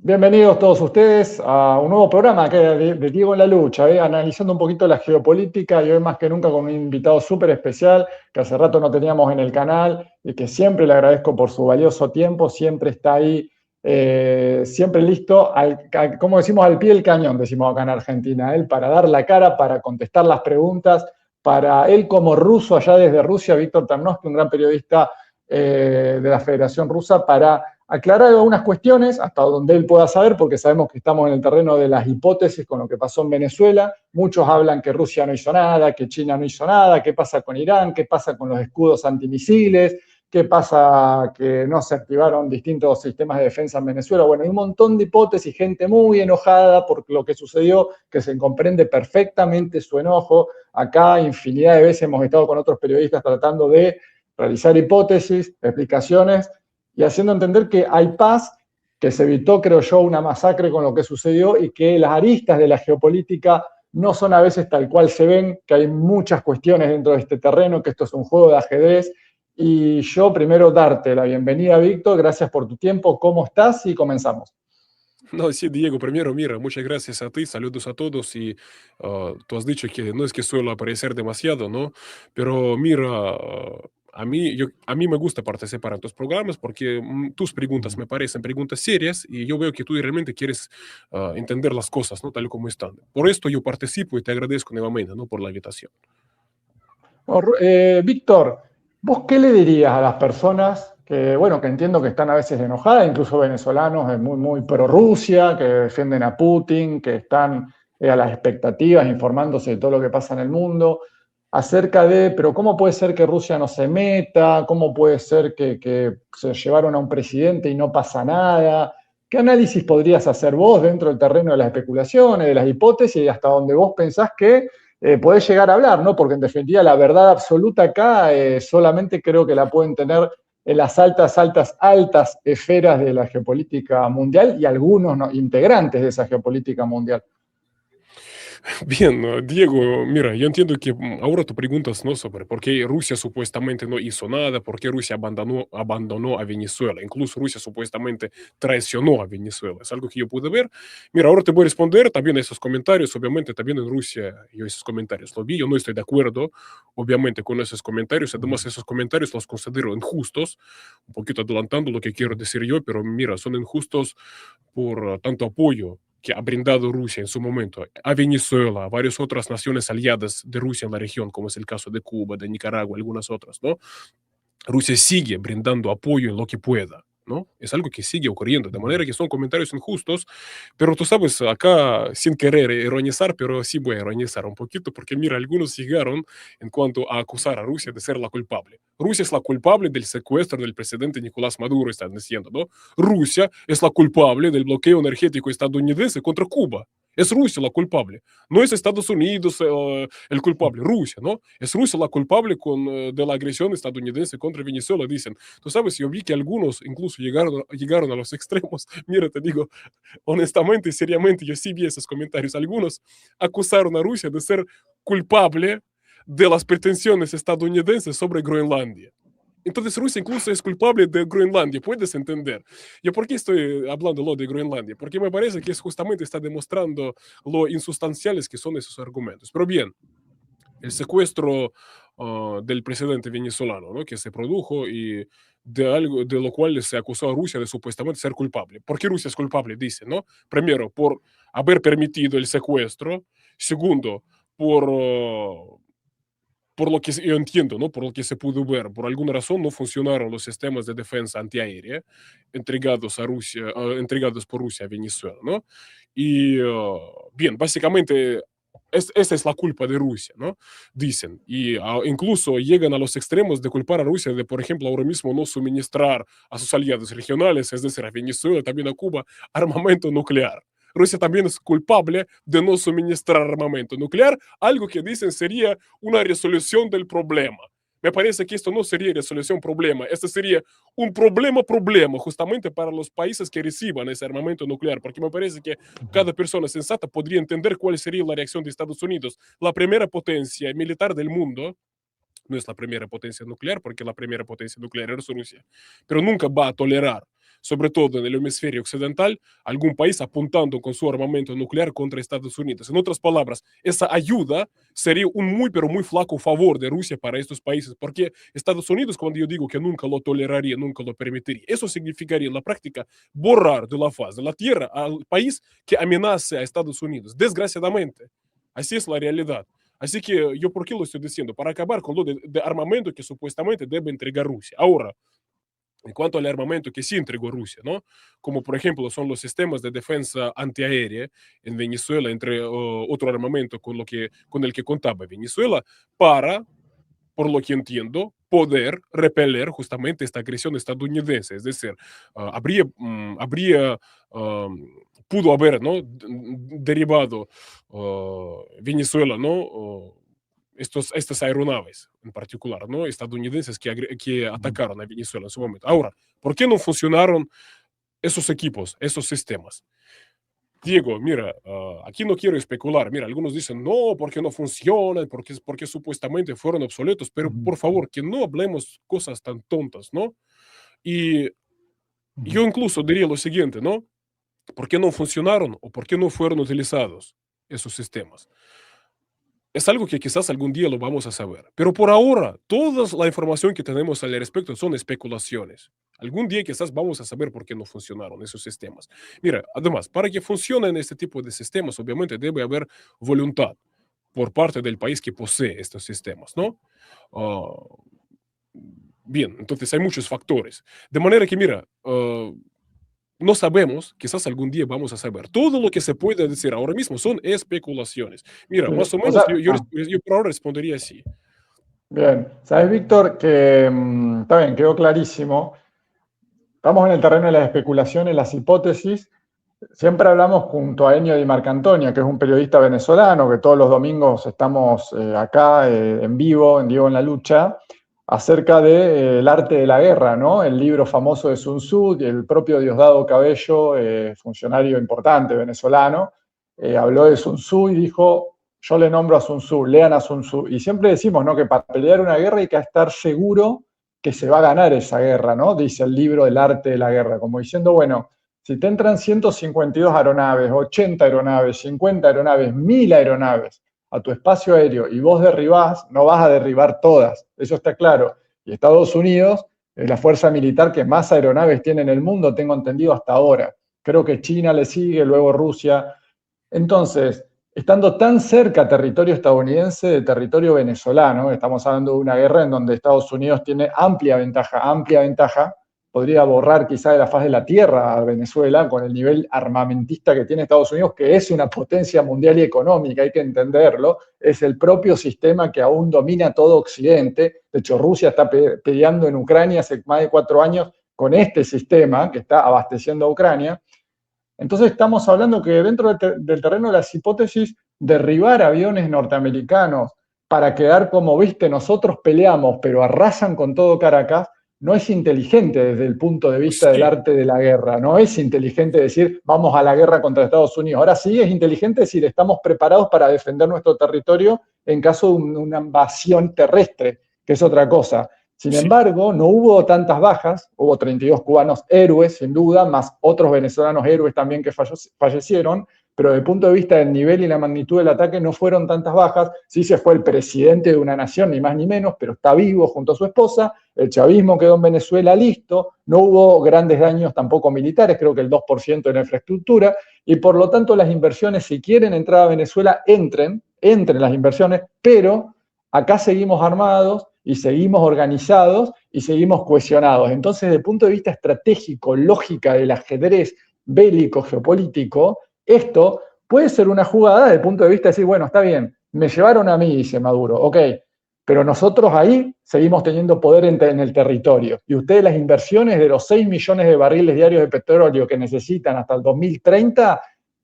Bienvenidos todos ustedes a un nuevo programa que de Diego en la Lucha, analizando un poquito la geopolítica y hoy más que nunca con un invitado súper especial que hace rato no teníamos en el canal y que siempre le agradezco por su valioso tiempo, siempre está ahí, siempre listo, como decimos, al pie del cañón, decimos acá en Argentina, él para dar la cara, para contestar las preguntas, para él como ruso allá desde Rusia, Víctor Tarnovsky, un gran periodista de la Federación Rusa, para aclarar algunas cuestiones hasta donde él pueda saber, porque sabemos que estamos en el terreno de las hipótesis con lo que pasó en Venezuela. Muchos hablan que Rusia no hizo nada, que China no hizo nada, qué pasa con Irán, qué pasa con los escudos antimisiles, qué pasa que no se activaron distintos sistemas de defensa en Venezuela. Bueno, hay un montón de hipótesis, gente muy enojada por lo que sucedió, que se comprende perfectamente su enojo. Acá infinidad de veces hemos estado con otros periodistas tratando de realizar hipótesis, explicaciones, y haciendo entender que hay paz, que se evitó, creo yo, una masacre con lo que sucedió y que las aristas de la geopolítica no son a veces tal cual se ven, que hay muchas cuestiones dentro de este terreno, que esto es un juego de ajedrez. Y yo primero darte la bienvenida, Víctor, gracias por tu tiempo, ¿cómo estás? Y comenzamos. No, sí, Diego, primero, mira, muchas gracias a ti, saludos a todos y tú has dicho que no es que suelo aparecer demasiado, ¿no? Pero mira, a mí me gusta participar en tus programas porque tus preguntas me parecen preguntas serias y yo veo que tú realmente quieres entender las cosas, ¿no? Tal y como están. Por esto yo participo y te agradezco nuevamente, ¿no? Por la invitación. Víctor, ¿vos qué le dirías a las personas que, bueno, que entiendo que están a veces enojadas, incluso venezolanos muy, muy pro Rusia, que defienden a Putin, que están a las expectativas, informándose de todo lo que pasa en el mundo, acerca de, pero ¿cómo puede ser que Rusia no se meta? ¿Cómo puede ser que se llevaron a un presidente y no pasa nada? ¿Qué análisis podrías hacer vos dentro del terreno de las especulaciones, de las hipótesis y hasta donde vos pensás que podés llegar a hablar, ¿no? Porque en definitiva la verdad absoluta acá solamente creo que la pueden tener en las altas, altas, altas esferas de la geopolítica mundial y algunos, ¿no?, integrantes de esa geopolítica mundial. Bien, Diego, mira, yo entiendo que ahora tú preguntas, ¿no? Sobre por qué Rusia supuestamente no hizo nada, por qué Rusia abandonó a Venezuela, incluso Rusia supuestamente traicionó a Venezuela. Es algo que yo pude ver. Mira, ahora te voy a responder también a esos comentarios. Obviamente, también en Rusia yo esos comentarios lo vi. Yo no estoy de acuerdo, obviamente, con esos comentarios. Además, esos comentarios los considero injustos, un poquito adelantando lo que quiero decir yo, pero mira, son injustos por tanto apoyo que ha brindado Rusia en su momento a Venezuela, a varias otras naciones aliadas de Rusia en la región, como es el caso de Cuba, de Nicaragua, algunas otras, ¿no? Rusia sigue brindando apoyo en lo que pueda, ¿no? Es algo que sigue ocurriendo, de manera que son comentarios injustos, pero tú sabes, acá sin querer ironizar, pero sí voy a ironizar un poquito, porque mira, algunos llegaron en cuanto a acusar a Rusia de ser la culpable. Rusia es la culpable del secuestro del presidente Nicolás Maduro, están diciendo, ¿no? Rusia es la culpable del bloqueo energético estadounidense contra Cuba. Es Rusia la culpable. No es Estados Unidos el culpable, Rusia, ¿no? Es Rusia la culpable de la agresión estadounidense contra Venezuela, dicen. Tú sabes, yo vi que algunos incluso llegaron a los extremos. Mira, te digo, honestamente y seriamente, yo sí vi esos comentarios. Algunos acusaron a Rusia de ser culpable de las pretensiones estadounidenses sobre Groenlandia. Entonces Rusia incluso es culpable de Groenlandia, puedes entender. ¿Yo por qué estoy hablando lo de Groenlandia? Porque me parece que es justamente está demostrando lo insustanciales que son esos argumentos. Pero bien, el secuestro del presidente venezolano, ¿no? Que se produjo y de algo de lo cual se acusó a Rusia de supuestamente ser culpable. ¿Por qué Rusia es culpable? Dice, ¿no? Primero, por haber permitido el secuestro. Segundo, por por lo que yo entiendo, ¿no? Por lo que se pudo ver, por alguna razón no funcionaron los sistemas de defensa antiaérea entregados a Rusia, entregados por Rusia a Venezuela, ¿no? Y bien, básicamente esa es la culpa de Rusia, ¿no? Dicen. Y incluso llegan a los extremos de culpar a Rusia de, por ejemplo, ahora mismo no suministrar a sus aliados regionales, es decir, a Venezuela, también a Cuba, armamento nuclear. Rusia también es culpable de no suministrar armamento nuclear, algo que dicen sería una resolución del problema. Me parece que esto no sería resolución problema, este sería un problema justamente para los países que reciban ese armamento nuclear, porque me parece que cada persona sensata podría entender cuál sería la reacción de Estados Unidos, la primera potencia militar del mundo. No es la primera potencia nuclear, porque la primera potencia nuclear es Rusia, pero nunca va a tolerar sobre todo en el hemisferio occidental, algún país apuntando con su armamento nuclear contra Estados Unidos. En otras palabras, esa ayuda sería un muy, pero muy flaco favor de Rusia para estos países, porque Estados Unidos, cuando yo digo que nunca lo toleraría, nunca lo permitiría, eso significaría en la práctica borrar de la faz de la tierra al país que amenace a Estados Unidos, desgraciadamente. Así es la realidad. Así que yo, ¿por qué lo estoy diciendo? Para acabar con lo de armamento que supuestamente debe entregar Rusia. Ahora, en cuanto al armamento que sí entregó Rusia, ¿no? Como por ejemplo son los sistemas de defensa antiaérea en Venezuela, entre otro armamento con el que contaba Venezuela, para, por lo que entiendo, poder repeler justamente esta agresión estadounidense. Es decir, habría pudo haber, ¿no? Derivado Venezuela, ¿no? Estas aeronaves en particular, ¿no? Estadounidenses que atacaron a Venezuela en su momento. Ahora, ¿por qué no funcionaron esos equipos, esos sistemas? Diego, mira, aquí no quiero especular. Mira, algunos dicen, no, porque no funcionan, porque supuestamente fueron obsoletos, pero por favor, que no hablemos cosas tan tontas, ¿no? Y yo incluso diría lo siguiente, ¿no? ¿Por qué no funcionaron o por qué no fueron utilizados esos sistemas? Es algo que quizás algún día lo vamos a saber. Pero por ahora, toda la información que tenemos al respecto son especulaciones. Algún día quizás vamos a saber por qué no funcionaron esos sistemas. Mira, además, para que funcionen este tipo de sistemas, obviamente debe haber voluntad por parte del país que posee estos sistemas, ¿no? Ah, bien, entonces hay muchos factores. De manera que, mira, no sabemos, quizás algún día vamos a saber. Todo lo que se puede decir ahora mismo son especulaciones. Mira, Sí, más o o menos sea, yo por ahora respondería así. bien. Sabes, Víctor, que está bien, quedó clarísimo. Estamos en el terreno de las especulaciones, las hipótesis. Siempre hablamos junto a Ennio Di Marcantonio, que es un periodista venezolano, que todos los domingos estamos acá en vivo, en Diego en la Lucha, acerca del arte de la guerra, ¿no? El libro famoso de Sun Tzu, y el propio Diosdado Cabello, funcionario importante venezolano, habló de Sun Tzu y dijo, yo le nombro a Sun Tzu, lean a Sun Tzu. Y siempre decimos, ¿no? Que para pelear una guerra hay que estar seguro que se va a ganar esa guerra, ¿no? Dice el libro del arte de la guerra, como diciendo, bueno, si te entran 152 aeronaves, 80 aeronaves, 50 aeronaves, 1000 aeronaves a tu espacio aéreo y vos derribás, no vas a derribar todas, eso está claro. Y Estados Unidos es la fuerza militar que más aeronaves tiene en el mundo, tengo entendido hasta ahora. Creo que China le sigue, luego Rusia. Entonces, estando tan cerca territorio estadounidense de territorio venezolano, estamos hablando de una guerra en donde Estados Unidos tiene amplia ventaja, podría borrar quizá de la faz de la tierra a Venezuela con el nivel armamentista que tiene Estados Unidos, que es una potencia mundial y económica, hay que entenderlo, es el propio sistema que aún domina todo Occidente. De hecho, Rusia está peleando en Ucrania hace más de 4 años con este sistema que está abasteciendo a Ucrania. Entonces estamos hablando que dentro del terreno de las hipótesis, derribar aviones norteamericanos para quedar como, viste, nosotros peleamos, pero arrasan con todo Caracas, no es inteligente desde el punto de vista del Sí, arte de la guerra, no es inteligente decir vamos a la guerra contra Estados Unidos. Ahora sí es inteligente decir estamos preparados para defender nuestro territorio en caso de una invasión terrestre, que es otra cosa. Sin sí, embargo, no hubo tantas bajas, hubo 32 cubanos héroes, sin duda, más otros venezolanos héroes también que fallecieron, pero desde el punto de vista del nivel y la magnitud del ataque no fueron tantas bajas. Sí se fue el presidente de una nación, ni más ni menos, pero está vivo junto a su esposa, el chavismo quedó en Venezuela listo, no hubo grandes daños tampoco militares, creo que el 2% en la infraestructura, y por lo tanto las inversiones, si quieren entrar a Venezuela, entren las inversiones, pero acá seguimos armados y seguimos organizados y seguimos cohesionados. Entonces, desde el punto de vista estratégico, lógica del ajedrez bélico, geopolítico, esto puede ser una jugada desde el punto de vista de decir, bueno, está bien, me llevaron a mí, dice Maduro, ok, pero nosotros ahí seguimos teniendo poder en el territorio. Y ustedes las inversiones de los 6 millones de barriles diarios de petróleo que necesitan hasta el 2030,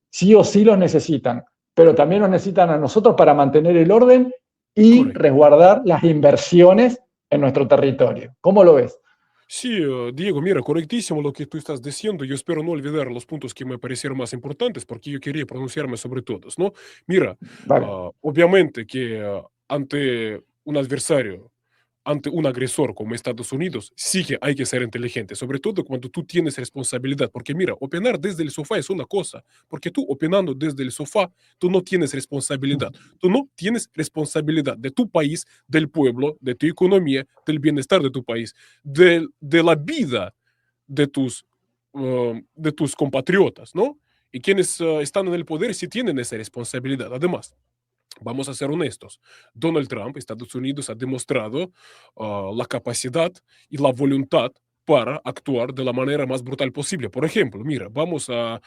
sí o sí los necesitan, pero también los necesitan a nosotros para mantener el orden y correcto. resguardar las inversiones en nuestro territorio. ¿Cómo lo ves? Sí, Diego, mira, correctísimo lo que tú estás diciendo. Yo espero no olvidar los puntos que me parecieron más importantes porque yo quería pronunciarme sobre todos, ¿no? Mira, Vale. obviamente que ante un adversario ante un agresor como Estados Unidos, sí que hay que ser inteligente, sobre todo cuando tú tienes responsabilidad, porque mira, opinar desde el sofá es una cosa, porque tú opinando desde el sofá, tú no tienes responsabilidad, tú no tienes responsabilidad de tu país, del pueblo, de tu economía, del bienestar de tu país, de la vida de tus compatriotas, ¿no? Y quienes están en el poder sí tienen esa responsabilidad. Además, vamos a ser honestos, Donald Trump, Estados Unidos, ha demostrado la capacidad y la voluntad para actuar de la manera más brutal posible. Por ejemplo, mira, vamos a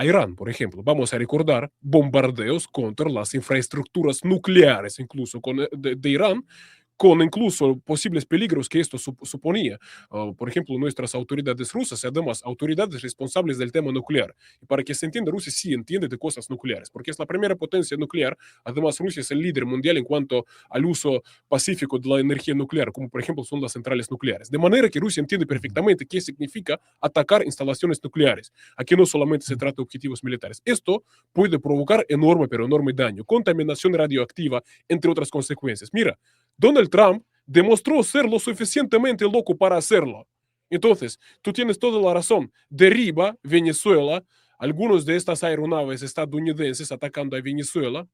Irán, por ejemplo, vamos a recordar bombardeos contra las infraestructuras nucleares, incluso de Irán, con incluso posibles peligros que esto suponía. Por ejemplo, nuestras autoridades rusas y además autoridades responsables del tema nuclear. Y para que se entienda, Rusia sí entiende de cosas nucleares, porque es la primera potencia nuclear. Además, Rusia es el líder mundial en cuanto al uso pacífico de la energía nuclear, como por ejemplo son las centrales nucleares. De manera que Rusia entiende perfectamente qué significa atacar instalaciones nucleares. Aquí no solamente se trata de objetivos militares. Esto puede provocar enorme, pero enorme daño, contaminación radioactiva, entre otras consecuencias. Mira, Donald Trump demostró ser lo suficientemente loco para hacerlo. Entonces, tú tienes toda la razón. Derriba Venezuela, algunos de estas aeronaves estadounidenses atacando a Venezuela,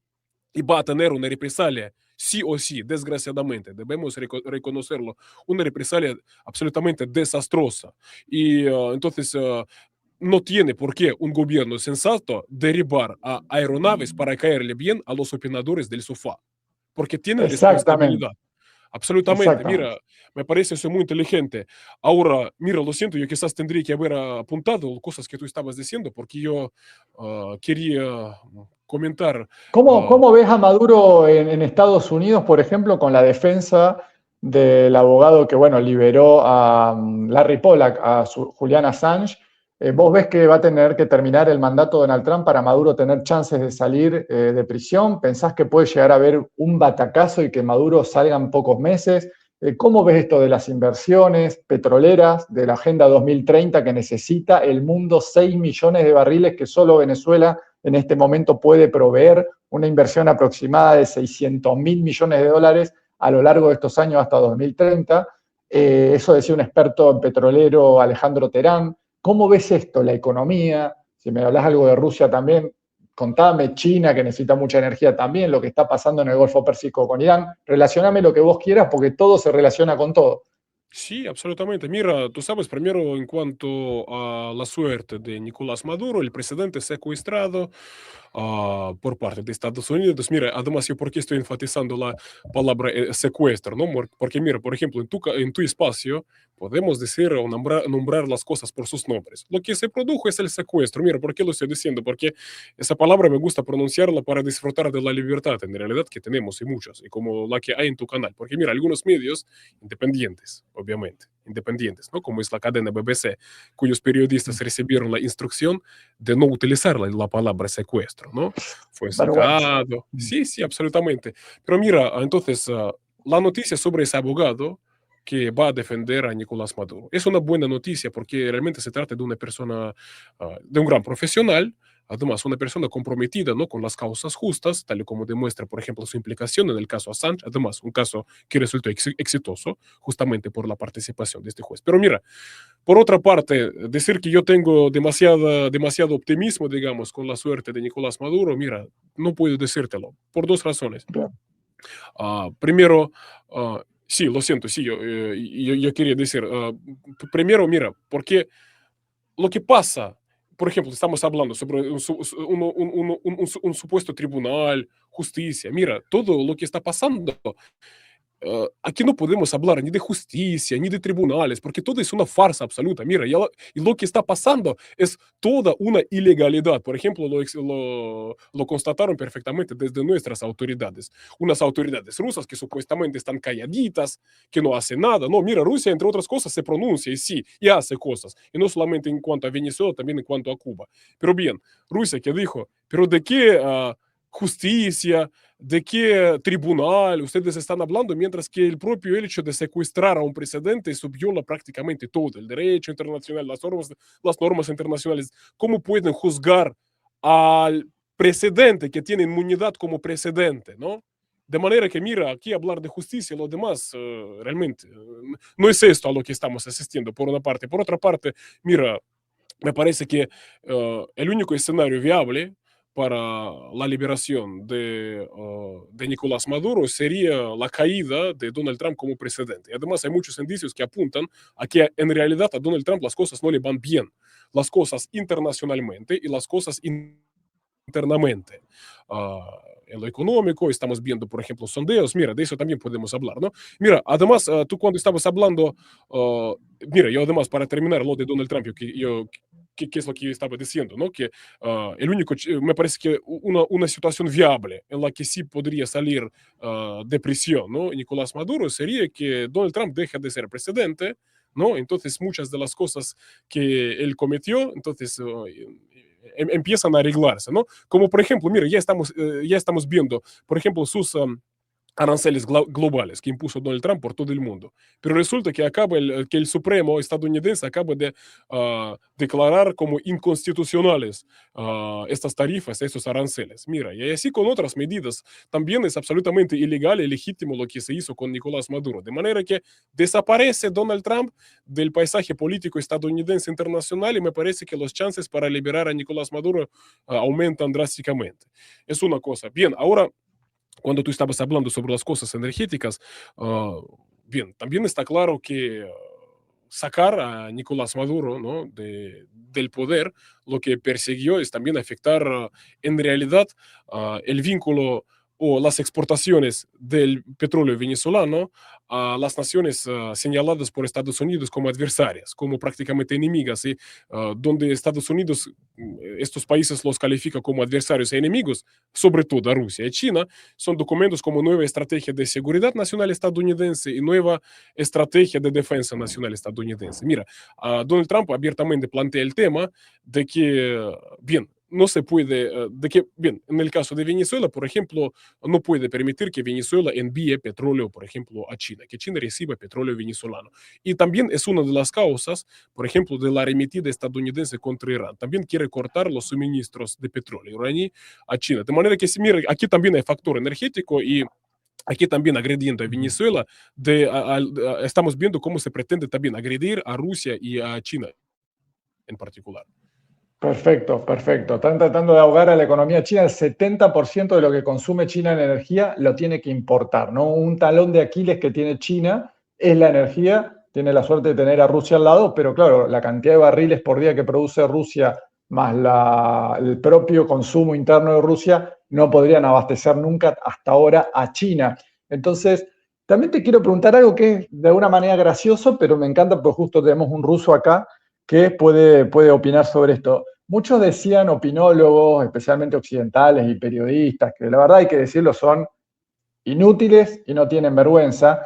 y va a tener una represalia, sí o sí, desgraciadamente, debemos reconocerlo, una represalia absolutamente desastrosa. Y entonces no tiene por qué un gobierno sensato derribar a aeronaves para caerle bien a los opinadores del sofá, porque tienen Exactamente, responsabilidad. Absolutamente, exactamente. mira, me parece eso muy inteligente. Ahora, mira, lo siento, yo quizás tendría que haber apuntado cosas que tú estabas diciendo, porque yo quería comentar. ah, ¿Cómo ves a Maduro en Estados Unidos, por ejemplo, con la defensa del abogado que, bueno, liberó a Larry Pollack, a Julian Assange? ¿Vos ves que va a tener que terminar el mandato de Donald Trump para Maduro tener chances de salir de prisión? ¿Pensás que puede llegar a haber un batacazo y que Maduro salga en pocos meses? ¿Cómo ves esto de las inversiones petroleras, de la Agenda 2030 que necesita el mundo 6 millones de barriles que solo Venezuela en este momento puede proveer una inversión aproximada de 600.000 millones de dólares a lo largo de estos años hasta 2030? Eso decía un experto en petrolero, Alejandro Terán. ¿Cómo ves esto, la economía? Si me hablas algo de Rusia también, contame, China, que necesita mucha energía también, lo que está pasando en el Golfo Pérsico con Irán. Relacioname lo que vos quieras porque todo se relaciona con todo. Sí, absolutamente. Mira, tú sabes, primero en cuanto a la suerte de Nicolás Maduro, el presidente secuestrado por parte de Estados Unidos. Mira, además, yo por qué estoy enfatizando la palabra secuestro, ¿no? Porque mira, por ejemplo, en tu espacio podemos decir o nombrar las cosas por sus nombres. Lo que se produjo es el secuestro. Mira, ¿por qué lo estoy diciendo? Porque esa palabra me gusta pronunciarla para disfrutar de la libertad en realidad que tenemos y muchas, y como la que hay en tu canal. Porque mira, algunos medios independientes, obviamente, independientes, ¿no? Como es la cadena BBC, cuyos periodistas recibieron la instrucción de no utilizar la palabra secuestro, ¿no? Fue Vergüenza. sacado. Sí, sí, absolutamente. Pero mira, entonces, la noticia sobre ese abogado que va a defender a Nicolás Maduro es una buena noticia porque realmente se trata de una persona, de un gran profesional, además una persona comprometida, ¿no? Con las causas justas, tal y como demuestra, por ejemplo, su implicación en el caso Assange, además un caso que resultó exitoso justamente por la participación de este juez. Pero mira, por otra parte, decir que yo tengo demasiado optimismo, digamos, con la suerte de Nicolás Maduro, mira, no puedo decírtelo, por dos razones. Bien. Primero, sí, lo siento, sí, yo quería decir, primero, mira, porque lo que pasa, por ejemplo, estamos hablando sobre un supuesto tribunal, justicia, mira, todo lo que está pasando aquí no podemos hablar ni de justicia, ni de tribunales, porque todo es una farsa absoluta. Mira, y lo que está pasando es toda una ilegalidad. Por ejemplo, lo constataron perfectamente desde nuestras autoridades. Unas autoridades rusas que supuestamente están calladitas, que no hacen nada. No, mira, Rusia, entre otras cosas, se pronuncia y sí, y hace cosas. Y no solamente en cuanto a Venezuela, también en cuanto a Cuba. Pero bien, Rusia que dijo, pero ¿de qué justicia? ¿De qué tribunal ustedes están hablando? Mientras que el propio hecho de secuestrar a un presidente subviola prácticamente todo, el derecho internacional, las normas internacionales. ¿Cómo pueden juzgar al presidente que tiene inmunidad como presidente, no? De manera que, mira, aquí hablar de justicia y lo demás, realmente, no es esto a lo que estamos asistiendo, por una parte. Por otra parte, mira, me parece que el único escenario viable para la liberación de Nicolás Maduro sería la caída de Donald Trump como presidente. Además, hay muchos indicios que apuntan a que en realidad a Donald Trump las cosas no le van bien, las cosas internacionalmente y las cosas internamente. En lo económico, estamos viendo, por ejemplo, sondeos, mira, de eso también podemos hablar, ¿no? Mira, además, tú cuando estabas hablando, uh, mira, yo además, para terminar lo de Donald Trump, ¿qué es lo que yo estaba diciendo, ¿no? Que el único, me parece que una situación viable en la que sí podría salir de prisión, ¿no? Nicolás Maduro sería que Donald Trump deje de ser presidente, ¿no? Entonces, muchas de las cosas que él cometió, entonces, empiezan a arreglarse, ¿no? Como por ejemplo, mira, ya estamos viendo, por ejemplo, sus aranceles globales que impuso Donald Trump por todo el mundo. Pero resulta que que el Supremo estadounidense acaba de declarar como inconstitucionales estas tarifas, estos aranceles. Mira, y así con otras medidas, también es absolutamente ilegal y legítimo lo que se hizo con Nicolás Maduro. De manera que desaparece Donald Trump del paisaje político estadounidense internacional y me parece que los chances para liberar a Nicolás Maduro aumentan drásticamente. Es una cosa. Bien, ahora cuando tú estabas hablando sobre las cosas energéticas, bien, también está claro que sacar a Nicolás Maduro, ¿no? Del poder, lo que persiguió es también afectar en realidad el vínculo o las exportaciones del petróleo venezolano a las naciones señaladas por Estados Unidos como adversarias, como prácticamente enemigas, y donde Estados Unidos, estos países los califica como adversarios e enemigos, sobre todo a Rusia y China, son documentos como nueva estrategia de seguridad nacional estadounidense y nueva estrategia de defensa nacional estadounidense. Mira, Donald Trump abiertamente plantea el tema de que, bien, no se puede, de que, bien, en el caso de Venezuela, por ejemplo, no puede permitir que Venezuela envíe petróleo, por ejemplo, a China, que China reciba petróleo venezolano. Y también es una de las causas, por ejemplo, de la arremetida estadounidense contra Irán. También quiere cortar los suministros de petróleo iraní a China. De manera que, mira, aquí también hay factor energético y aquí también agrediendo a Venezuela, estamos viendo cómo se pretende también agredir a Rusia y a China en particular. Perfecto, perfecto. Están tratando de ahogar a la economía china. El 70% de lo que consume China en energía lo tiene que importar, ¿no? Un talón de Aquiles que tiene China es la energía. Tiene la suerte de tener a Rusia al lado, pero claro, la cantidad de barriles por día que produce Rusia más el propio consumo interno de Rusia no podrían abastecer nunca hasta ahora a China. Entonces, también te quiero preguntar algo que es de alguna manera gracioso, pero me encanta porque justo tenemos un ruso acá que puede opinar sobre esto. Muchos decían, opinólogos, especialmente occidentales y periodistas, que la verdad hay que decirlo, son inútiles y no tienen vergüenza.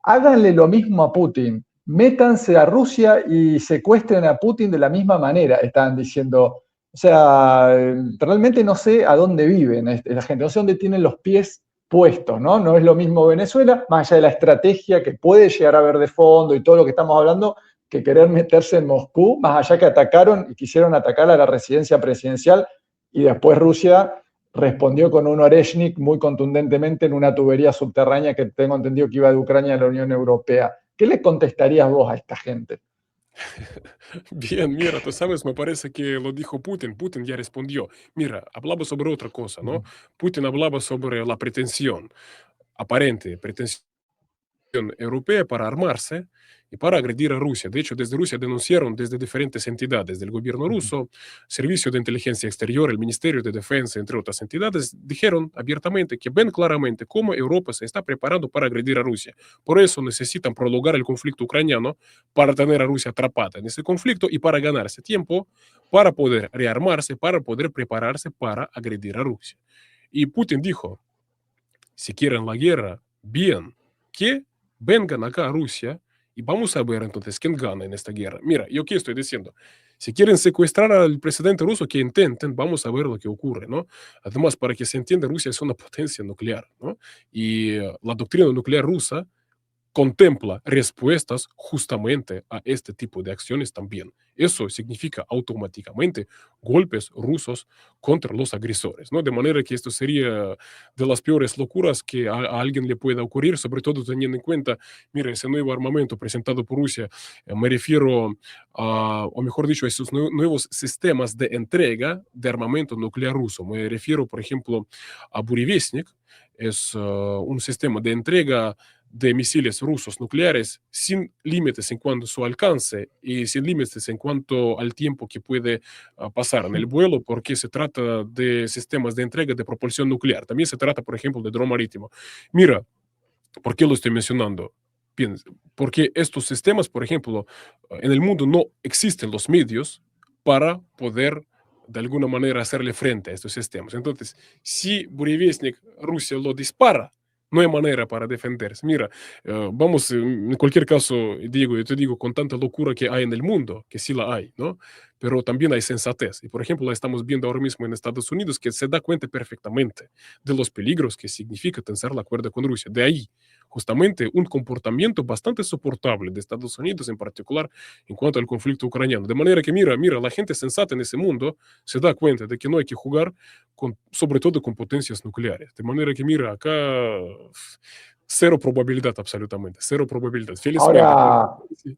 Háganle lo mismo a Putin, métanse a Rusia y secuestren a Putin de la misma manera, estaban diciendo. O sea, realmente no sé a dónde viven la gente, no sé dónde tienen los pies puestos, ¿no? No es lo mismo Venezuela, más allá de la estrategia que puede llegar a haber de fondo y todo lo que estamos hablando, que querer meterse en Moscú, más allá que atacaron y quisieron atacar a la residencia presidencial y después Rusia respondió con un Oreshnik muy contundentemente en una tubería subterránea que tengo entendido que iba de Ucrania a la Unión Europea. ¿Qué le contestarías vos a esta gente? Bien, mira, tú sabes, me parece que lo dijo Putin. Putin ya respondió. Mira, hablaba sobre otra cosa, ¿no? Putin hablaba sobre la pretensión, aparente pretensión europea para armarse y para agredir a Rusia. De hecho, desde Rusia denunciaron desde diferentes entidades del gobierno ruso, Servicio de Inteligencia Exterior, el Ministerio de Defensa, entre otras entidades, dijeron abiertamente que ven claramente cómo Europa se está preparando para agredir a Rusia. Por eso necesitan prolongar el conflicto ucraniano para tener a Rusia atrapada en ese conflicto y para ganarse tiempo, para poder rearmarse, para poder prepararse para agredir a Rusia. Y Putin dijo, si quieren la guerra, bien, que vengan acá a Rusia y vamos a ver entonces quién gana en esta guerra. Mira, yo qué estoy diciendo. Si quieren secuestrar al presidente ruso, que intenten, vamos a ver lo que ocurre, ¿no? Además, para que se entienda, Rusia es una potencia nuclear, ¿no? Y la doctrina nuclear rusa contempla respuestas justamente a este tipo de acciones también. Eso significa automáticamente golpes rusos contra los agresores, ¿no? De manera que esto sería de las peores locuras que a alguien le pueda ocurrir, sobre todo teniendo en cuenta, mira, ese nuevo armamento presentado por Rusia, me refiero a, o mejor dicho, a esos nuevos sistemas de entrega de armamento nuclear ruso. Me refiero, por ejemplo, a Burevestnik, es un sistema de entrega de misiles rusos nucleares sin límites en cuanto a su alcance y sin límites en cuanto al tiempo que puede pasar en el vuelo, porque se trata de sistemas de entrega de propulsión nuclear. También se trata, por ejemplo, de dron marítimo. Mira, ¿por qué lo estoy mencionando? Bien, porque estos sistemas, por ejemplo, en el mundo no existen los medios para poder de alguna manera hacerle frente a estos sistemas. Entonces, si Burevestnik Rusia lo dispara, no hay manera para defenderse. Mira, vamos, en cualquier caso, Diego, yo te digo, con tanta locura que hay en el mundo, que sí la hay, ¿no? Pero también hay sensatez. Y, por ejemplo, la estamos viendo ahora mismo en Estados Unidos, que se da cuenta perfectamente de los peligros que significa tensar la cuerda con Rusia. De ahí justamente un comportamiento bastante soportable de Estados Unidos en particular en cuanto al conflicto ucraniano. De manera que mira, la gente sensata en ese mundo se da cuenta de que no hay que jugar con, sobre todo con potencias nucleares. De manera que mira, acá cero probabilidad absolutamente, cero probabilidad. Felizmente. Ahora, Sí.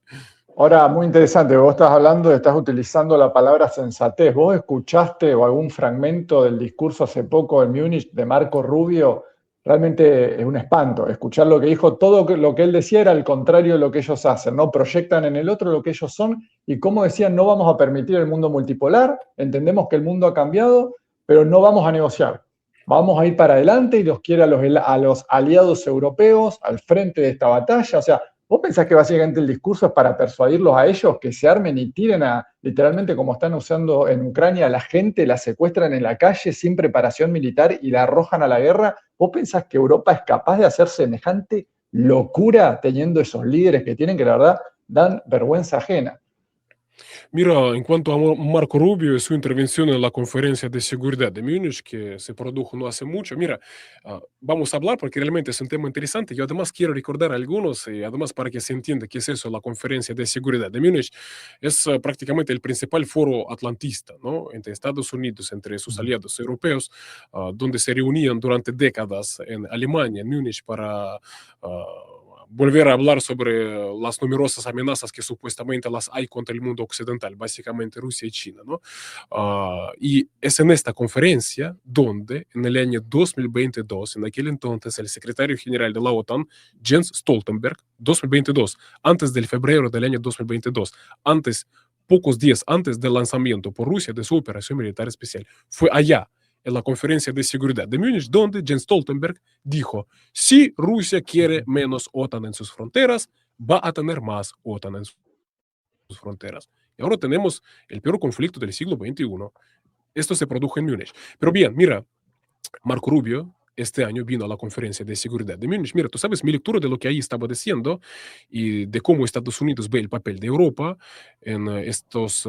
ahora, muy interesante, vos estás hablando, estás utilizando la palabra sensatez. ¿Vos escuchaste o algún fragmento del discurso hace poco en Múnich de Marco Rubio? Realmente es un espanto escuchar lo que dijo. Todo lo que él decía era al contrario de lo que ellos hacen, ¿no? Proyectan en el otro lo que ellos son y como decían, no vamos a permitir el mundo multipolar, entendemos que el mundo ha cambiado, pero no vamos a negociar. Vamos a ir para adelante y los quiere a los aliados europeos al frente de esta batalla. O sea, ¿vos pensás que básicamente el discurso es para persuadirlos a ellos que se armen y tiren a, literalmente como están usando en Ucrania, a la gente, la secuestran en la calle sin preparación militar y la arrojan a la guerra? ¿Vos pensás que Europa es capaz de hacer semejante locura teniendo esos líderes que tienen que la verdad dan vergüenza ajena? Mira, en cuanto a Marco Rubio y su intervención en la conferencia de seguridad de Múnich, que se produjo no hace mucho, mira, vamos a hablar porque realmente es un tema interesante. Yo además quiero recordar a algunos, y además para que se entienda qué es eso, la conferencia de seguridad de Múnich, es prácticamente el principal foro atlantista, ¿no? Entre Estados Unidos, entre sus aliados europeos, donde se reunían durante décadas en Alemania, en Múnich, para volver a hablar sobre las numerosas amenazas que supuestamente las hay contra el mundo occidental, básicamente Rusia y China, ¿no? Y es en esta conferencia donde en el año 2022, en aquel entonces, el secretario general de la OTAN, Jens Stoltenberg, 2022, antes del febrero del año 2022, antes, pocos días antes del lanzamiento por Rusia de su operación militar especial, fue allá en la conferencia de seguridad de Múnich, donde Jens Stoltenberg dijo, si Rusia quiere menos OTAN en sus fronteras, va a tener más OTAN en sus fronteras. Y ahora tenemos el peor conflicto del siglo XXI. Esto se produjo en Múnich. Pero bien, mira, Marco Rubio este año vino a la conferencia de seguridad de Múnich. Mira, tú sabes mi lectura de lo que ahí estaba diciendo y de cómo Estados Unidos ve el papel de Europa en estos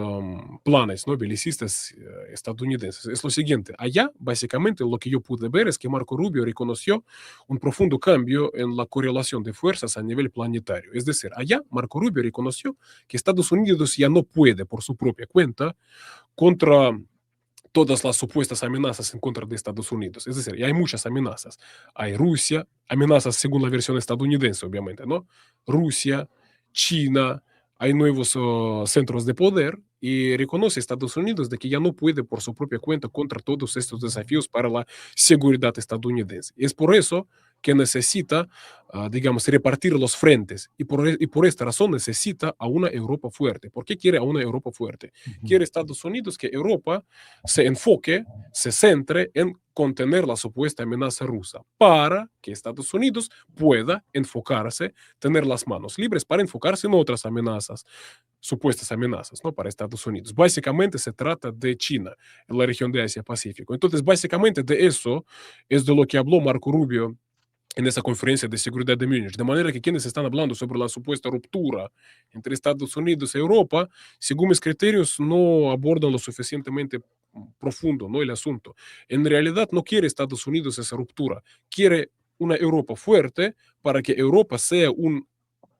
planes, ¿no?, belicistas estadounidenses. Es lo siguiente, allá básicamente lo que yo pude ver es que Marco Rubio reconoció un profundo cambio en la correlación de fuerzas a nivel planetario. Es decir, allá Marco Rubio reconoció que Estados Unidos ya no puede por su propia cuenta contra todas las supuestas amenazas en contra de Estados Unidos. Es decir, y hay muchas amenazas. Hay Rusia, amenazas según la versión estadounidense, obviamente, ¿no? Rusia, China, hay nuevos centros de poder y reconoce Estados Unidos de que ya no puede por su propia cuenta contra todos estos desafíos para la seguridad estadounidense. Es por eso que necesita, digamos, repartir los frentes y por esta razón necesita a una Europa fuerte. ¿Por qué quiere a una Europa fuerte? Quiere Estados Unidos que Europa se enfoque, se centre en contener la supuesta amenaza rusa para que Estados Unidos pueda enfocarse, tener las manos libres para enfocarse en otras amenazas, supuestas amenazas, ¿no?, para Estados Unidos. Básicamente se trata de China, en la región de Asia-Pacífico. Entonces, básicamente de eso es de lo que habló Marco Rubio en esa conferencia de seguridad de Múnich. De manera que quienes están hablando sobre la supuesta ruptura entre Estados Unidos y Europa, según mis criterios, no abordan lo suficientemente profundo, ¿no?, el asunto. En realidad no quiere Estados Unidos esa ruptura, quiere una Europa fuerte para que Europa sea un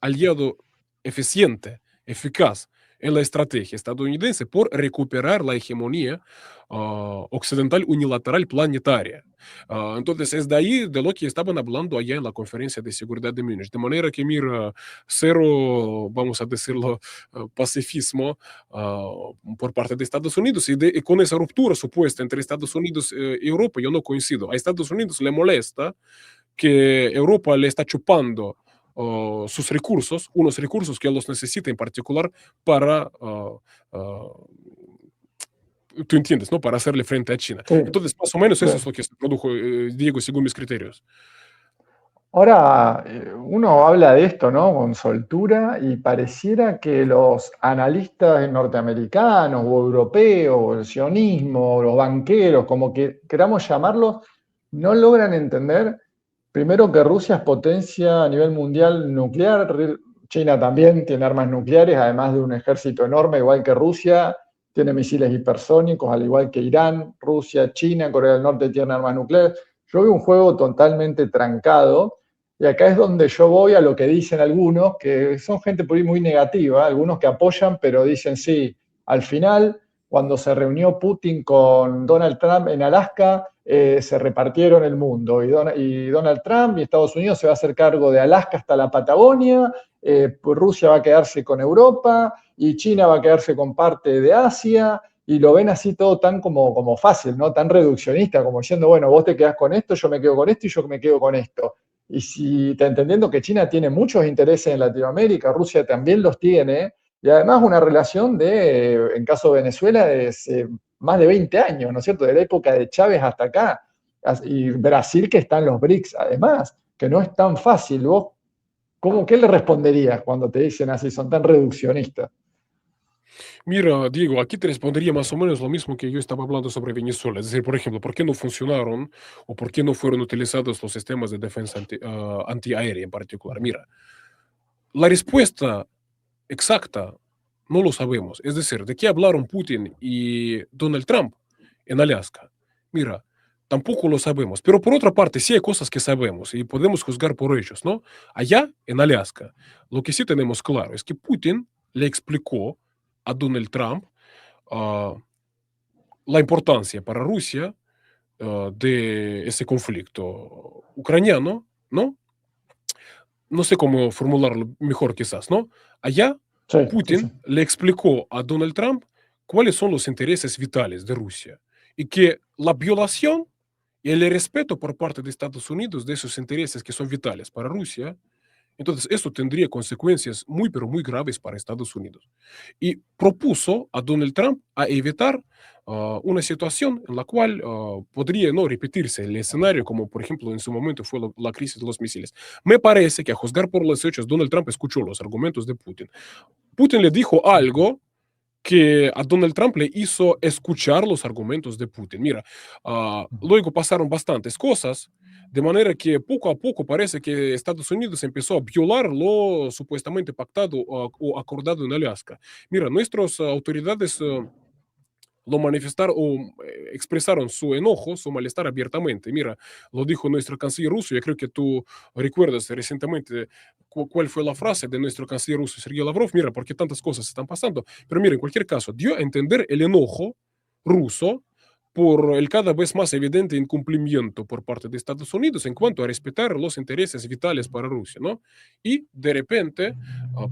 aliado eficiente, eficaz en la estrategia estadounidense por recuperar la hegemonía occidental unilateral planetaria. Entonces, es de ahí de lo que estaban hablando allá en la conferencia de seguridad de Múnich. De manera que, mira, cero, vamos a decirlo, pacifismo por parte de Estados Unidos. Y con esa ruptura supuesta entre Estados Unidos y Europa, yo no coincido. A Estados Unidos le molesta que Europa le está chupando sus recursos, unos recursos que los necesita en particular para, tú entiendes, ¿no? Para hacerle frente a China. Sí, Entonces, más o menos eso es bien. lo que se produjo, Diego, según mis criterios. Ahora, uno habla de esto, ¿no? Con soltura y pareciera que los analistas norteamericanos o europeos, o el sionismo, o los banqueros, como que queramos llamarlos, no logran entender, primero, que Rusia es potencia a nivel mundial nuclear. China también tiene armas nucleares, además de un ejército enorme, igual que Rusia, tiene misiles hipersónicos, al igual que Irán, Rusia, China, Corea del Norte tienen armas nucleares. Yo veo un juego totalmente trancado. Y acá es donde yo voy a lo que dicen algunos, que son gente por ahí muy negativa, algunos que apoyan, pero dicen sí, al final, cuando se reunió Putin con Donald Trump en Alaska, se repartieron el mundo y Donald Trump y Estados Unidos se va a hacer cargo de Alaska hasta la Patagonia, pues Rusia va a quedarse con Europa y China va a quedarse con parte de Asia, y lo ven así todo tan como fácil, ¿no? Tan reduccionista, como diciendo, bueno, vos te quedás con esto, yo me quedo con esto y yo me quedo con esto. Y si te entendiendo que China tiene muchos intereses en Latinoamérica, Rusia también los tiene, y además una relación de, en caso de Venezuela, de más de 20 años, ¿no es cierto? De la época de Chávez hasta acá. Y Brasil, que está en los BRICS, además, que no es tan fácil. ¿Vos qué le responderías cuando te dicen así, son tan reduccionistas? Mira, Diego, aquí te respondería más o menos lo mismo que yo estaba hablando sobre Venezuela. Es decir, por ejemplo, ¿por qué no funcionaron o por qué no fueron utilizados los sistemas de defensa antiaérea en particular? Mira, la respuesta exacta no lo sabemos. Es decir, ¿de qué hablaron Putin y Donald Trump en Alaska? Mira, tampoco lo sabemos. Pero por otra parte, sí hay cosas que sabemos y podemos juzgar por ellos, ¿no? Allá en Alaska, lo que sí tenemos claro es que Putin le explicó a Donald Trump ah, la importancia para Rusia de ese conflicto ucraniano, ¿no? No sé cómo formularlo mejor quizás, ¿no? Allá Sí, sí, sí. Putin le explicó a Donald Trump cuáles son los intereses vitales de Rusia y que la violación y el respeto por parte de Estados Unidos de esos intereses que son vitales para Rusia, entonces eso tendría consecuencias muy, pero muy graves para Estados Unidos. Y propuso a Donald Trump a evitar una situación en la cual podría no repetirse el escenario, como por ejemplo en su momento fue la crisis de los misiles. Me parece que a juzgar por los hechos, Donald Trump escuchó los argumentos de Putin. Putin le dijo algo que a Donald Trump le hizo escuchar los argumentos de Putin. Mira, luego pasaron bastantes cosas, de manera que poco a poco parece que Estados Unidos empezó a violar lo supuestamente pactado o acordado en Alaska. Mira, nuestras autoridades lo manifestaron o expresaron su enojo, su malestar abiertamente. Mira, lo dijo nuestro canciller ruso. Yo creo que tú recuerdas recientemente cuál fue la frase de nuestro canciller ruso, Sergei Lavrov. Mira, porque tantas cosas están pasando. Pero mira, en cualquier caso, dio a entender el enojo ruso por el cada vez más evidente incumplimiento por parte de Estados Unidos en cuanto a respetar los intereses vitales para Rusia, ¿no? Y de repente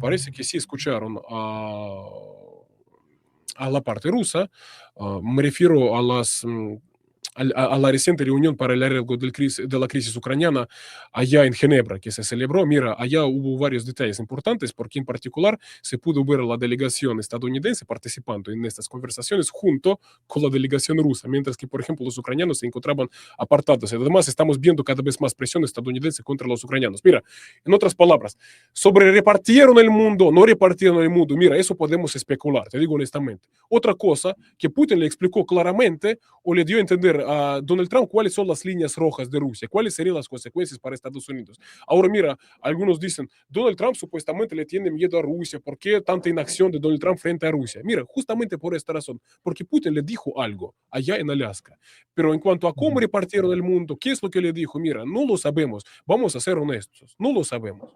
parece que sí escucharon a la parte rusa, me refiero a a la reciente reunión para el arreglo de la crisis ucraniana allá en Ginebra, que se celebró. Mira, allá hubo varios detalles importantes, porque en particular se pudo ver a la delegación estadounidense participando en estas conversaciones junto con la delegación rusa, mientras que, por ejemplo, los ucranianos se encontraban apartados. Además, estamos viendo cada vez más presión estadounidense contra los ucranianos. Mira, en otras palabras, sobre repartieron el mundo, no repartieron el mundo. Mira, eso podemos especular, te digo honestamente. Otra cosa que Putin le explicó claramente o le dio a entender a Donald Trump cuáles son las líneas rojas de Rusia, cuáles serían las consecuencias para Estados Unidos. Ahora mira, algunos dicen, Donald Trump supuestamente le tiene miedo a Rusia, ¿por qué tanta inacción de Donald Trump frente a Rusia? Mira, justamente por esta razón, porque Putin le dijo algo allá en Alaska, pero en cuanto a cómo repartieron el mundo, ¿qué es lo que le dijo? Mira, no lo sabemos, vamos a ser honestos, no lo sabemos.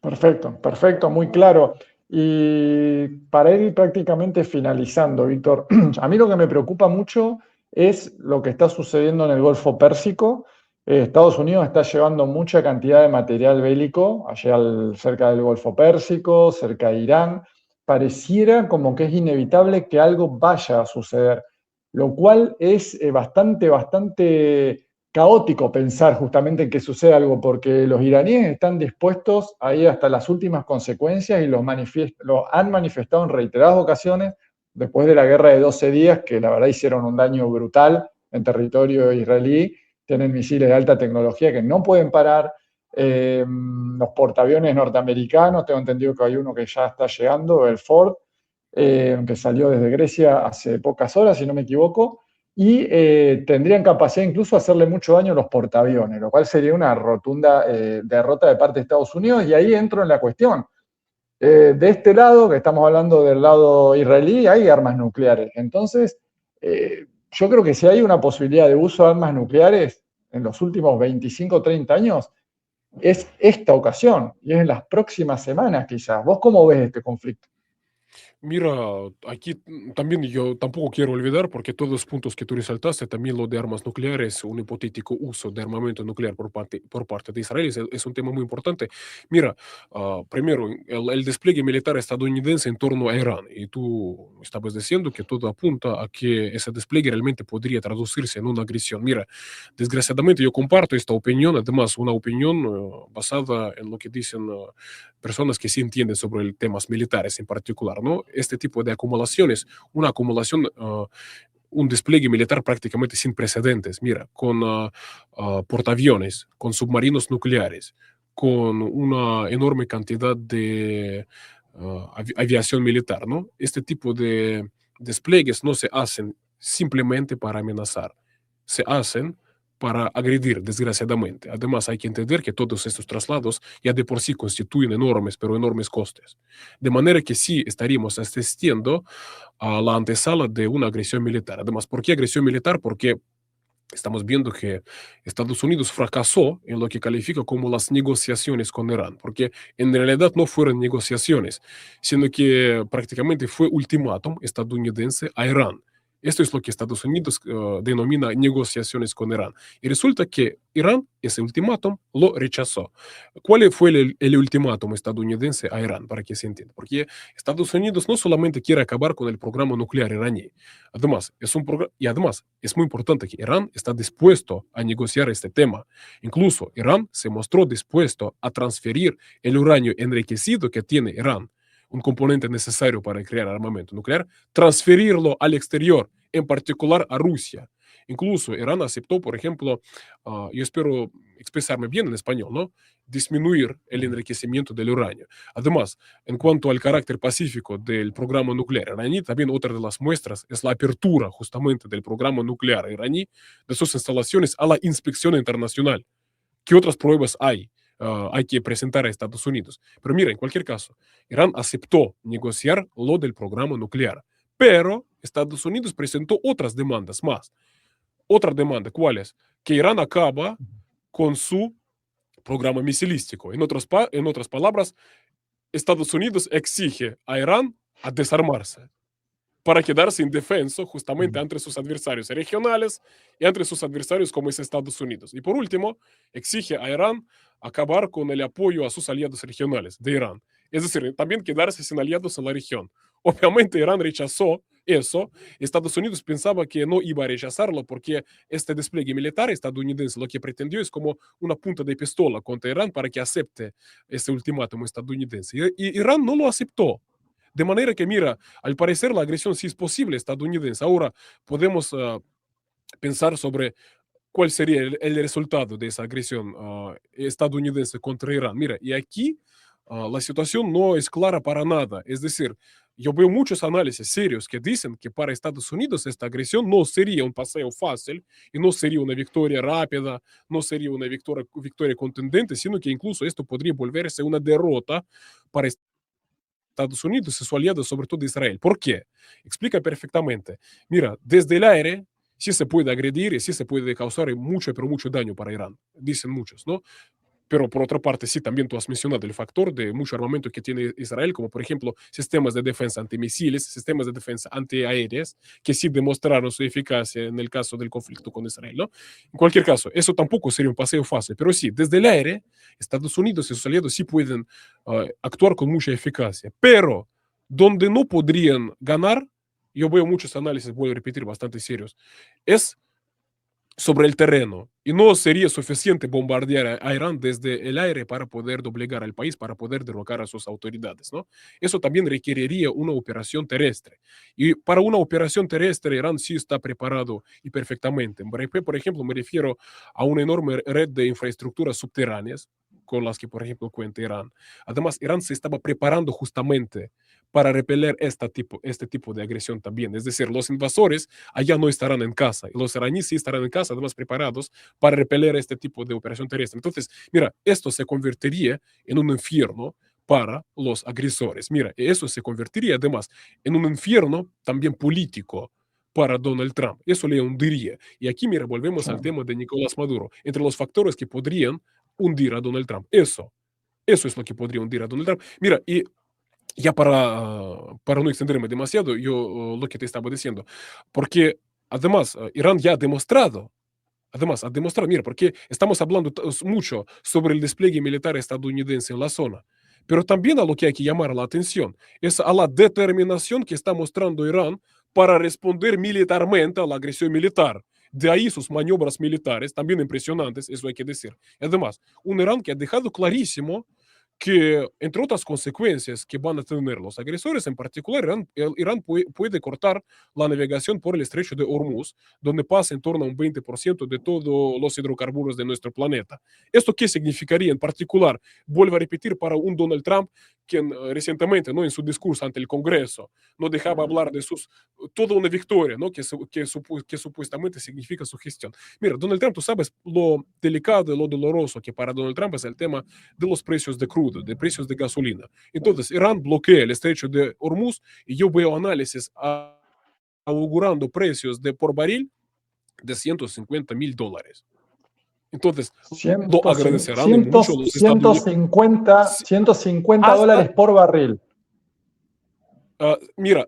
Perfecto, perfecto, muy claro. Y para ir prácticamente finalizando, Víctor, a mí lo que me preocupa mucho es lo que está sucediendo en el Golfo Pérsico. Estados Unidos está llevando mucha cantidad de material bélico allá cerca del Golfo Pérsico, cerca de Irán. Pareciera como que es inevitable que algo vaya a suceder, lo cual es bastante caótico pensar justamente en que suceda algo, porque los iraníes están dispuestos a ir hasta las últimas consecuencias y lo han manifestado en reiteradas ocasiones después de la guerra de 12 días, que la verdad hicieron un daño brutal en territorio israelí. Tienen misiles de alta tecnología que no pueden parar. Los portaaviones norteamericanos, tengo entendido que hay uno que ya está llegando, el Ford, que salió desde Grecia hace pocas horas, si no me equivoco, y tendrían capacidad incluso de hacerle mucho daño a los portaaviones, lo cual sería una rotunda derrota de parte de Estados Unidos, y ahí entro en la cuestión. De este lado, que estamos hablando del lado israelí, hay armas nucleares. Entonces, yo creo que si hay una posibilidad de uso de armas nucleares en los últimos 25 o 30 años, es esta ocasión, y es en las próximas semanas quizás. ¿Vos cómo ves este conflicto? Mira, aquí también yo tampoco quiero olvidar, porque todos los puntos que tú resaltaste, también lo de armas nucleares, un hipotético uso de armamento nuclear por parte de Israel, es un tema muy importante. Mira, primero, el despliegue militar estadounidense en torno a Irán, y tú estabas diciendo que todo apunta a que ese despliegue realmente podría traducirse en una agresión. Mira, desgraciadamente yo comparto esta opinión, además una opinión basada en lo que dicen personas que sí entienden sobre temas militares en particular, ¿no? Este tipo de acumulaciones, una acumulación, un despliegue militar prácticamente sin precedentes, mira, con portaaviones, con submarinos nucleares, con una enorme cantidad de aviación militar, ¿no? Este tipo de despliegues no se hacen simplemente para amenazar, se hacen para agredir, desgraciadamente. Además, hay que entender que todos estos traslados ya de por sí constituyen enormes, pero enormes costes. De manera que sí estaríamos asistiendo a la antesala de una agresión militar. Además, ¿por qué agresión militar? Porque estamos viendo que Estados Unidos fracasó en lo que califica como las negociaciones con Irán, porque en realidad no fueron negociaciones, sino que prácticamente fue ultimátum estadounidense a Irán. Esto es lo que Estados Unidos denomina negociaciones con Irán. Y resulta que Irán ese ultimátum lo rechazó. ¿Cuál fue el ultimátum estadounidense a Irán? Para que se entienda. Porque Estados Unidos no solamente quiere acabar con el programa nuclear iraní, además, además, es muy importante que Irán está dispuesto a negociar este tema. Incluso Irán se mostró dispuesto a transferir el uranio enriquecido que tiene Irán, un componente necesario para crear armamento nuclear, transferirlo al exterior, en particular a Rusia. Incluso Irán aceptó, por ejemplo, yo espero expresarme bien en español, ¿no? Disminuir el enriquecimiento del uranio. Además, en cuanto al carácter pacífico del programa nuclear iraní, también otra de las muestras es la apertura justamente del programa nuclear iraní de sus instalaciones a la inspección internacional. ¿Qué otras pruebas hay? Hay que presentar a Estados Unidos. Pero mira, en cualquier caso, Irán aceptó negociar lo del programa nuclear, pero Estados Unidos presentó otras demandas más. Otra demanda, ¿cuál es? Que Irán acaba con su programa misilístico. En otras palabras, Estados Unidos exige a Irán a desarmarse para quedarse indefenso justamente entre sus adversarios regionales y entre sus adversarios como es Estados Unidos. Y por último, exige a Irán acabar con el apoyo a sus aliados regionales de Irán. Es decir, también quedarse sin aliados en la región. Obviamente Irán rechazó eso. Estados Unidos pensaba que no iba a rechazarlo porque este despliegue militar estadounidense lo que pretendió es como una punta de pistola contra Irán para que acepte este ultimátum estadounidense. Y Irán no lo aceptó. De manera que, mira, al parecer la agresión sí es posible estadounidense. Ahora podemos pensar sobre cuál sería el resultado de esa agresión estadounidense contra Irán. Mira, y aquí la situación no es clara para nada. Es decir, yo veo muchos análisis serios que dicen que para Estados Unidos esta agresión no sería un paseo fácil y no sería una victoria rápida, no sería una victoria contundente, sino que incluso esto podría volverse una derrota para Estados Unidos y su aliado, sobre todo Israel. ¿Por qué? Explica perfectamente. Mira, desde el aire sí se puede agredir y sí se puede causar mucho, pero mucho daño para Irán, dicen muchos, ¿no? Pero por otra parte, sí, también tú has mencionado el factor de mucho armamento que tiene Israel, como por ejemplo sistemas de defensa antimisiles, sistemas de defensa antiaéreas, que sí demostraron su eficacia en el caso del conflicto con Israel, ¿no? En cualquier caso, eso tampoco sería un paseo fácil, pero sí, desde el aire, Estados Unidos y sus aliados sí pueden actuar con mucha eficacia, pero donde no podrían ganar, yo veo muchos análisis, voy a repetir, bastante serios, es sobre el terreno y no sería suficiente bombardear a Irán desde el aire para poder doblegar al país, para poder derrocar a sus autoridades, ¿no? Eso también requeriría una operación terrestre. Y para una operación terrestre, Irán sí está preparado y perfectamente. Por ejemplo, me refiero a una enorme red de infraestructuras subterráneas con las que, por ejemplo, cuenta Irán. Además, Irán se estaba preparando justamente para repeler este tipo de agresión también. Es decir, los invasores allá no estarán en casa. Y los iraníes sí estarán en casa, además preparados para repeler este tipo de operación terrestre. Entonces, mira, esto se convertiría en un infierno para los agresores. Mira, eso se convertiría además en un infierno también político para Donald Trump. Eso le hundiría. Y aquí, mira, volvemos Sí. al tema de Nicolás Maduro. Entre los factores que podrían hundir a Donald Trump. Eso es lo que podría hundir a Donald Trump. Mira, y ya para no extenderme demasiado, yo lo que te estaba diciendo, porque además Irán ya ha demostrado, mira, porque estamos hablando mucho sobre el despliegue militar estadounidense en la zona, pero también a lo que hay que llamar la atención es a la determinación que está mostrando Irán para responder militarmente a la agresión militar. De ahí sus maniobras militares, también impresionantes, eso hay que decir. Además, un Irán que ha dejado clarísimo que, entre otras consecuencias que van a tener los agresores, en particular, Irán puede cortar la navegación por el estrecho de Hormuz, donde pasa en torno a un 20% de todos los hidrocarburos de nuestro planeta. ¿Esto qué significaría en particular? Vuelvo a repetir, para un Donald Trump, quien recientemente, ¿no?, en su discurso ante el Congreso, no dejaba hablar de toda una victoria, ¿no?, que supuestamente significa su gestión. Mira, Donald Trump, tú sabes lo delicado y lo doloroso que para Donald Trump es el tema de los precios de crudo, de precios de gasolina. Entonces, Irán bloquea el estrecho de Hormuz y yo veo análisis augurando precios de por barril de $150,000. Entonces, lo agradecerán en mucho los estadounidenses. 150 Hasta, dólares por barril. mira,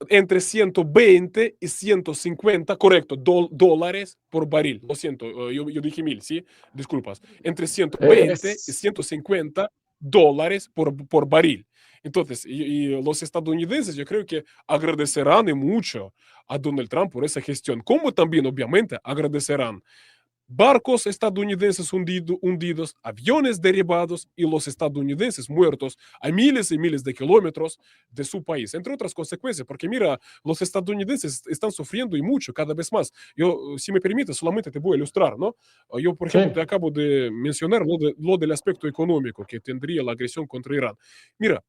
entre 120 y 150, correcto, dólares por barril. Lo siento, yo dije 1,000, ¿sí? Disculpas. Entre 120 y Es, 150 dólares por barril. Entonces, y los estadounidenses yo creo que agradecerán y mucho a Donald Trump por esa gestión, como también obviamente agradecerán barcos estadounidenses hundidos, aviones derribados y los estadounidenses muertos a miles y miles de kilómetros de su país, entre otras consecuencias, porque mira, los estadounidenses están sufriendo y mucho cada vez más. Yo, si me permites, solamente te voy a ilustrar, ¿no? Yo, por ejemplo, te sí, acabo de mencionar lo del aspecto económico que tendría la agresión contra Irán. Mira,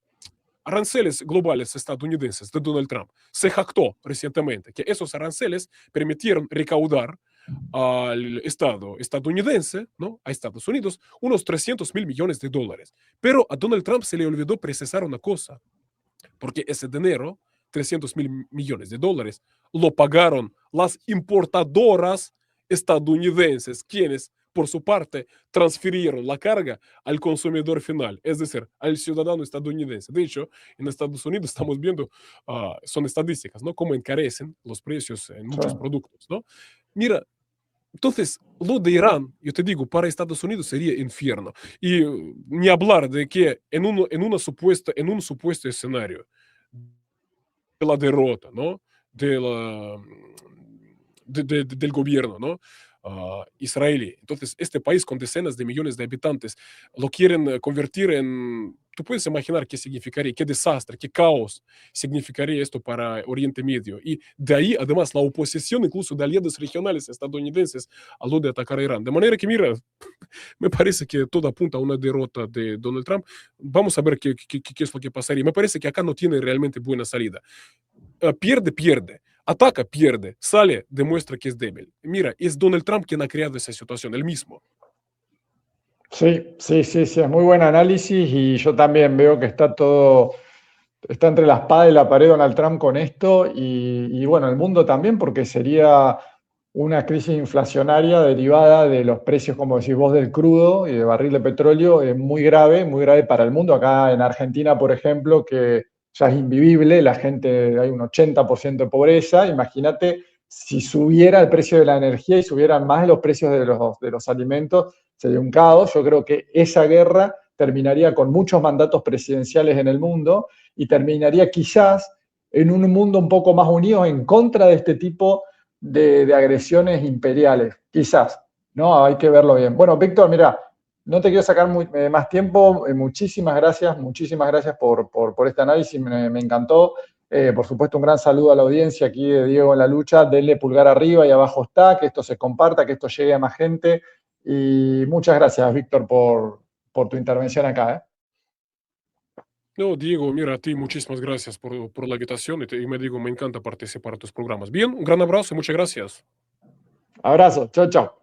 aranceles globales estadounidenses de Donald Trump se jactó recientemente que esos aranceles permitieron recaudar al Estado estadounidense, ¿no?, a Estados Unidos, unos 300 mil millones de dólares. Pero a Donald Trump se le olvidó precisar una cosa, porque ese dinero, 300 mil millones de dólares, lo pagaron las importadoras estadounidenses, quienes, por su parte, transfirieron la carga al consumidor final, es decir, al ciudadano estadounidense. De hecho, en Estados Unidos estamos viendo, son estadísticas, ¿no?, cómo encarecen los precios en sí. muchos productos, ¿no? Mira, entonces, lo de Irán, yo te digo, para Estados Unidos sería infierno. Y ni hablar de que en un supuesto escenario de la derrota, ¿no? De del gobierno, ¿no? Israelí. Entonces, este país con decenas de millones de habitantes lo quieren convertir en, tú puedes imaginar qué significaría, qué desastre, qué caos significaría esto para Oriente Medio. Y de ahí, además, la oposición incluso de aliados regionales estadounidenses a lo de atacar a Irán. De manera que, mira, me parece que todo apunta a una derrota de Donald Trump. Vamos a ver qué es lo que pasaría. Me parece que acá no tiene realmente buena salida. Pierde, pierde. Ataca, pierde. Sale, demuestra que es débil. Mira, es Donald Trump quien ha creado esa situación, él mismo. Sí, sí, sí, sí, es muy buen análisis y yo también veo que está todo, está entre la espada y la pared Donald Trump con esto y bueno, el mundo también porque sería una crisis inflacionaria derivada de los precios, como decís vos, del crudo y de barril de petróleo, muy grave para el mundo. Acá en Argentina, por ejemplo, que ya es invivible, la gente, hay un 80% de pobreza. Imagínate si subiera el precio de la energía y subieran más los precios de los alimentos, sería un caos. Yo creo que esa guerra terminaría con muchos mandatos presidenciales en el mundo y terminaría quizás en un mundo un poco más unido en contra de este tipo de agresiones imperiales, quizás, ¿no? Hay que verlo bien. Bueno, Víctor, mira, no te quiero sacar más tiempo, muchísimas gracias por este análisis, me encantó. Por supuesto, un gran saludo a la audiencia aquí de Diego en la Lucha, denle pulgar arriba y abajo está, que esto se comparta, que esto llegue a más gente. Y muchas gracias, Víctor, por tu intervención acá. No, Diego, mira, a ti muchísimas gracias por la invitación y me digo, me encanta participar en tus programas. Bien, un gran abrazo y muchas gracias. Abrazo, chao, chao.